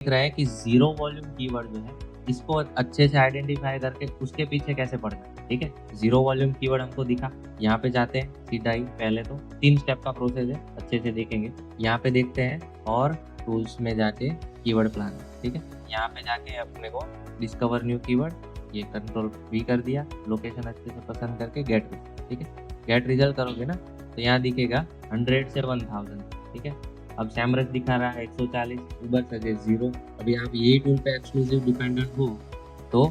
रहा है कि ज़ीरो वॉल्यूम कीवर्ड जो है, इसको अच्छे से आइडेंटिफ़ाई करके उसके पीछे कैसे पढ़ना है, ठीक है? ज़ीरो वॉल्यूम कीवर्ड हमको दिखा, यहाँ पे जाते हैं सीधा ही पहले तो 3 स्टेप का प्रोसेस है, अच्छे से देखेंगे। यहाँ पे देखते हैं और टूल्स में जाके कीवर्ड प्लानर, ठीक है? यहाँ पे जाके अपने को डिस्कवर न्यू कीवर्ड, ये कंट्रोल V कर दिया, लोकेशन अच्छे से पसंद करके गेट रिजल्ट, ठीक है? गेट रिजल्ट करोगे ना, तो यहाँ दिखेगा 100 से 1000, ठीक है? अब सैमरस दिखा रहा है 140, उबर सजेस्ट 0। अभी आप यही टूल पे एक्सक्लूसिव डिपेंडेंट हो, तो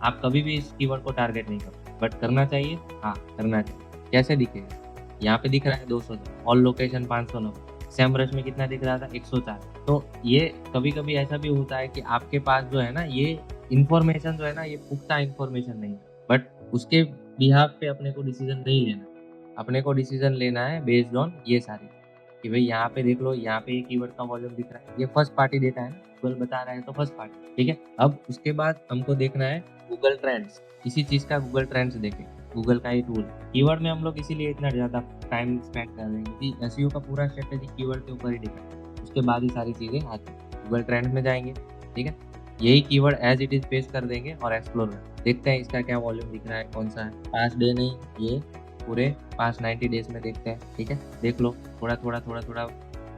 आप कभी भी इस कीवर्ड को टारगेट नहीं करो, बट करना चाहिए, हाँ, करना चाहिए। कैसे दिखेगा? यहाँ पे दिख रहा है 210, ऑल लोकेशन 590, सैमरस में कितना दिख रहा था 140। तो ये कभी-कभी ऐसा भी होता है कि आपके पास जो है ना, ये इन्फॉर्मेशन जो है ना, ये पुख्ता इन्फॉर्मेशन नहीं है, बट उसके बिहाफ पे अपने को डिसीजन नहीं लेना। अपने को डिसीजन लेना है बेस्ड ऑन ये सारी कि भाई यहाँ पे देख लो, यहाँ पे ये कीवर्ड का वॉल्यूम दिख रहा है, ये फर्स्ट पार्टी डेटा है ना, गूगल बता रहा है तो फर्स्ट पार्टी, ठीक है। अब उसके बाद हमको देखना है गूगल ट्रेंड्स, इसी चीज का गूगल ट्रेंड्स देखें, गूगल का ही टूल। कीवर्ड में हम लोग इसीलिए इतना ज्यादा टाइम स्पेंड कर रहे हैं क्योंकि एसईओ का पूरा स्ट्रेटेजी कीवर्ड के ऊपर ही डिपेंड है, उसके बाद ही सारी चीजें आती हैं। गूगल ट्रेंड्स में जाएंगे, ठीक है, यही keyword as it is paste कर देंगे और एक्सप्लोर करें, देखते हैं इसका क्या वॉल्यूम दिख रहा है, कौन सा है। 5 डे नहीं, ये पूरे 590 डेज में देखते हैं, ठीक है। देख लो थोड़ा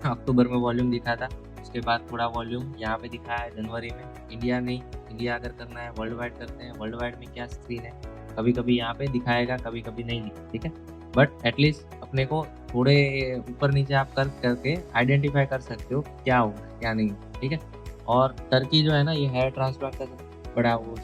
अक्टूबर में वॉल्यूम दिखा था, उसके बाद थोड़ा वॉल्यूम यहाँ पे दिखा है जनवरी में। इंडिया नहीं, इंडिया अगर करना है वर्ल्ड वाइड करते हैं, वर्ल्ड वाइड में क्या स्क्रीन है, कभी कभी यहाँ पे दिखाएगा, कभी कभी नहीं दिखा, ठीक है। बट एटलीस्ट अपने को थोड़े ऊपर नीचे आप करके आइडेंटिफाई कर सकते हो क्या होगा क्या नहीं, ठीक है। और टर्की जो है ना, ये हेयर ट्रांसप्लांट का बड़ा वो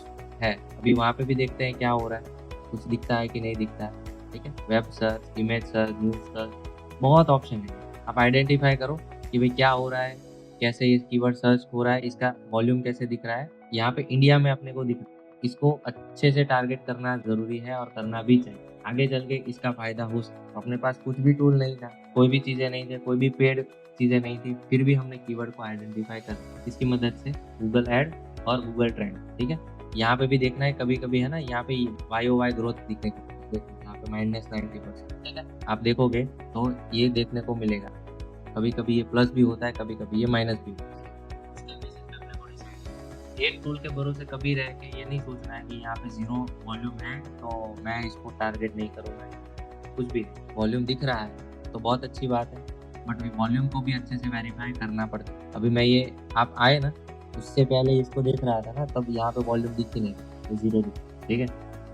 है, अभी वहाँ पे भी देखते हैं क्या हो रहा है, कुछ दिखता है कि नहीं दिखता है, ठीक है। Web search, image search, news search, बहुत ऑप्शन है। आप आइडेंटिफाई करो कि भाई क्या हो रहा है, कैसे ये कीवर्ड सर्च हो रहा है, इसका वॉल्यूम कैसे दिख रहा है। यहाँ पे इंडिया में अपने को दिख रहा है, इसको अच्छे से टारगेट करना जरूरी है और करना भी चाहिए, आगे चल के इसका फायदा हो सकता। अपने पास कुछ भी टूल नहीं था, कोई भी चीजें नहीं थी, कोई भी पेड चीजें नहीं थी, फिर भी हमने कीवर्ड को आइडेंटिफाई कर इसकी मदद से गूगल एड और गूगल ट्रेंड, ठीक है। यहाँ पे भी देखना है, कभी कभी है ना, यहाँ पे YOY ग्रोथ दिखने को, देखो यहाँ पे -90%, ठीक है। आप देखोगे तो ये देखने को मिलेगा, कभी कभी ये प्लस भी होता है, कभी कभी ये माइनस भी होता है। एक टूल के भरोसे कभी रह के ये नहीं सोचना है कि यहाँ पे 0 वॉल्यूम है तो मैं इसको टारगेट नहीं करूँगा, कुछ भी वॉल्यूम दिख रहा है तो बहुत अच्छी बात है, बट वॉल्यूम को भी अच्छे से वेरीफाई करना पड़ता है। अभी मैं ये आप आए ना, उससे पहले इसको देख रहा था ना, तब यहाँ पे वॉल्यूम दिख ही नहीं, तो 0 दिख, ठीक है।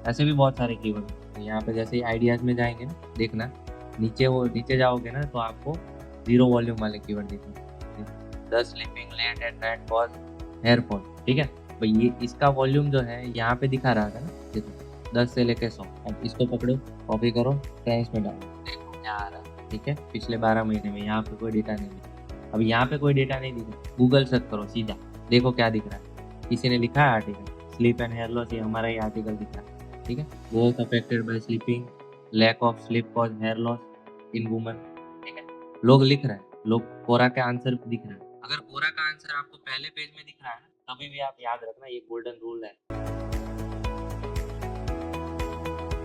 ऐसे भी बहुत सारे कीवर्ड हैं, तो यहाँ पे जैसे ही आइडियाज में जाएंगे ना, देखना नीचे जाओगे ना तो आपको 0 वॉल्यूम वाले कीवर्ड दिखेंगे। The sleeping late at night cause hair fall, ठीक है। तो ये इसका वॉल्यूम जो है यहाँ पे दिखा रहा था ना, देखो 10 से लेके 100। अब इसको पकड़ो, कॉपी करो, ट्रेंड्स में डालो, देखो क्या आ रहा है, ठीक है। पिछले 12 महीने में यहाँ पे कोई डेटा नहीं दिखा। अब यहाँ पे कोई डेटा नहीं दिखा, गूगल सर्च करो सीधा, देखो क्या दिख रहा है। किसी ने लिखा है article, sleep and hair loss, ये हमारा ही आर्टिकल दिख रहा है, ठीक है। Both affected by sleeping, lack of sleep cause hair loss in woman, ठीक है। लोग लिख रहे हैं, लोग कोरा का आंसर दिख रहा है। अगर कोरा का आंसर आपको पहले पेज में दिख रहा है ना, कभी भी आप याद रखना, ये गोल्डन रूल है।